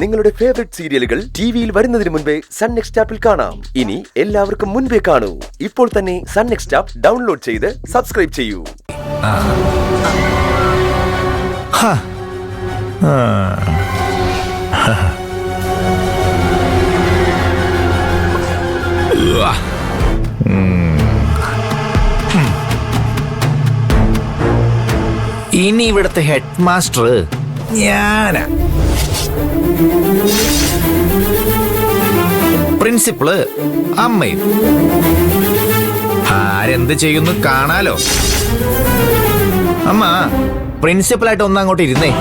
നിങ്ങളുടെ ഫേവറേറ്റ് സീരിയലുകൾ ടിവിയിൽ വരുന്നതിന് മുൻപേ സൺ നെക്സ്റ്റ് ആപ്പിൽ കാണാം. ഇനി എല്ലാവർക്കും മുൻപേ കാണൂ. ഇപ്പോൾ തന്നെ സൺ നെക്സ്റ്റ് ആപ്പ് ഡൗൺലോഡ് ചെയ്ത് സബ്സ്ക്രൈബ് ചെയ്യൂ. ഇനി ഇവിടുത്തെ ഹെഡ് മാസ്റ്റർ ഞാനാ. പ്രിൻസിപ്പള് അമ്മയും. ആരെന്ത് ചെയ്യുന്നു കാണാലോ. അമ്മ പ്രിൻസിപ്പലായിട്ട് ഒന്ന് അങ്ങോട്ട് ഇരുന്നേ.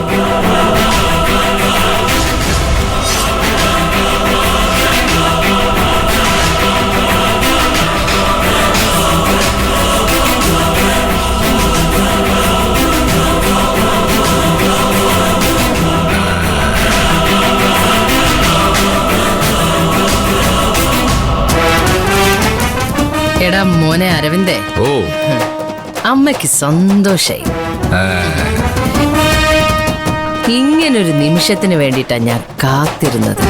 എടാ മോനെ അരവിന്ദേ, ഓ അമ്മയ്ക്ക് സന്തോഷായി. ഇങ്ങനൊരു നിമിഷത്തിന് വേണ്ടിയിട്ടാ ഞാൻ കാത്തിരുന്നത്.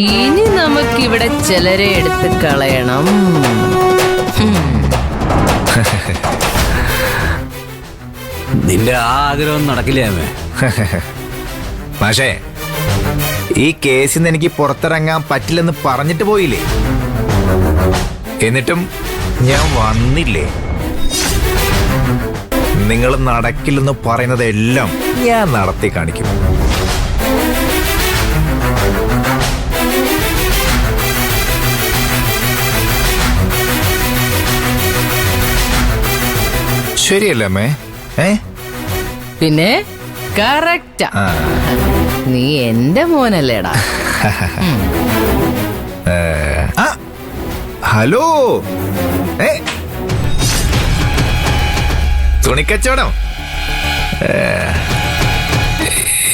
ഇനി നമുക്കിവിടെ ചിലരെ എടുത്ത് കളയണം. നിന്റെ ആ ആഗ്രഹം നടക്കില്ലേ അമ്മേ? പക്ഷേ ഈ കേസിൽ നിന്ന് എനിക്ക് പുറത്തിറങ്ങാൻ പറ്റില്ലെന്ന് പറഞ്ഞിട്ട് പോയില്ലേ, എന്നിട്ടും ഞാൻ വന്നില്ലേ. നിങ്ങൾ നടക്കില്ലെന്ന് പറയുന്നതെല്ലാം ഞാൻ നടത്തി കാണിക്കും. ശരിയല്ലേ അമ്മേ? പിന്നെ കറക്റ്റാ. നീ എന്റെ മോനല്ലേടാ. ഹലോ, തുണിക്കച്ചവടം.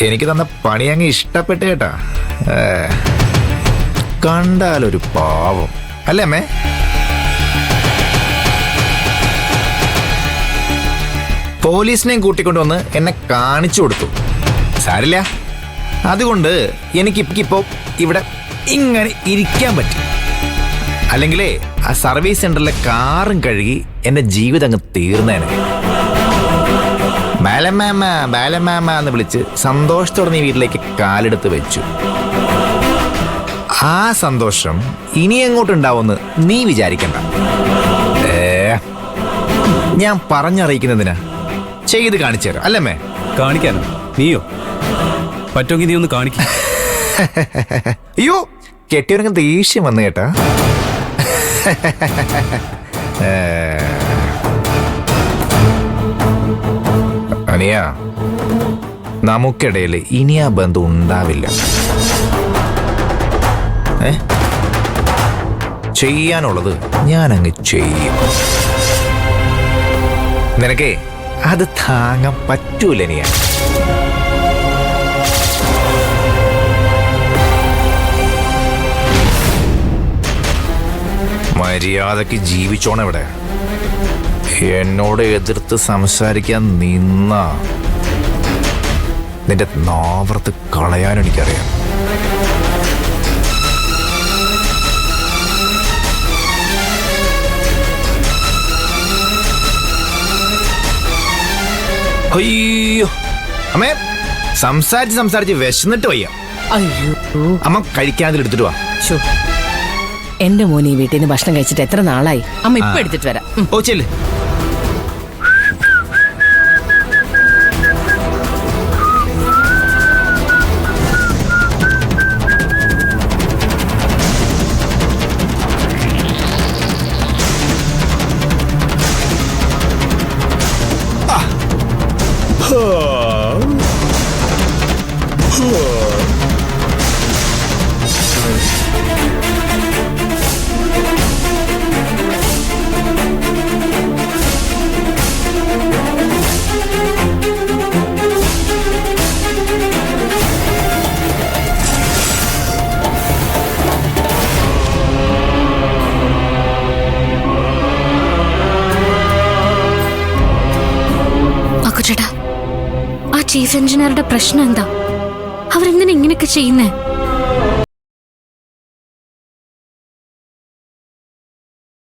എനിക്ക് തന്ന പണി അങ്ങ് ഇഷ്ടപ്പെട്ടു കേട്ടാ. കണ്ടാലൊരു പാവം അല്ലേ അമ്മേ? പോലീസിനെയും കൂട്ടിക്കൊണ്ടുവന്ന് എന്നെ കാണിച്ചു കൊടുത്തു. സാരില്ല, അതുകൊണ്ട് എനിക്കിപ്പോ ഇവിടെ ഇങ്ങനെ ഇരിക്കാൻ പറ്റും. അല്ലെങ്കിലേ ആ സർവീസ് സെന്ററിലെ കാറും കഴുകി എന്റെ ജീവിതം അങ്ങ് തീർന്നേനെ. ബാലമാമ ബാലമാമ എന്ന് വിളിച്ച് സന്തോഷത്തോടെ നീ വീട്ടിലേക്ക് കാലെടുത്ത് വെച്ചു. ആ സന്തോഷം ഇനി എങ്ങോട്ടുണ്ടാവുമെന്ന് നീ വിചാരിക്കണ്ട. ഞാൻ പറഞ്ഞറിയിക്കുന്നതിനാ, ചെയ്ത് കാണിച്ചു തരാം അല്ലമ്മേ? കാണിക്കാനോ? നീയോ? പറ്റുമെങ്കിൽ നീ ഒന്ന് കാണിക്ക. അയ്യോ, കെട്ടിയവരങ്ങ് ദേഷ്യം വന്നു കേട്ടാ. അനിയ, നമുക്കിടയിൽ ഇനി ആ ബന്ധം ഉണ്ടാവില്ല. ചെയ്യാനുള്ളത് ഞാനങ്ങ് ചെയ്യും. നിനക്കേ അത് താങ്ങാൻ പറ്റൂല നീ. മര്യാദക്ക് ജീവിച്ചോണെവിടെ. എന്നോട് എതിർത്ത് സംസാരിക്കാൻ നിന്ന നിന്റെ നാവൃത്ത് കളയാൻ എനിക്കറിയാം. അയ്യോ അമ്മേ, സംസാരിച്ച് വിശന്നിട്ട് വയ്യ. അയ്യോ, അമ്മ കഴിക്കാതിൽ എടുത്തിട്ട് വാ. എന്റെ മോൻ ഈ വീട്ടിൽ നിന്ന് ഭക്ഷണം കഴിച്ചിട്ട് എത്ര നാളായി. അമ്മ ഇപ്പൊ എടുത്തിട്ട് വരാം. ഓ ചെല്ല്. ഈശ്വരാ, ആ ചീഫ് എഞ്ചിനീയറുടെ പ്രശ്നം എന്താ? അവരെന്തിനാ ഇങ്ങനെയൊക്കെ ചെയ്യുന്നേ?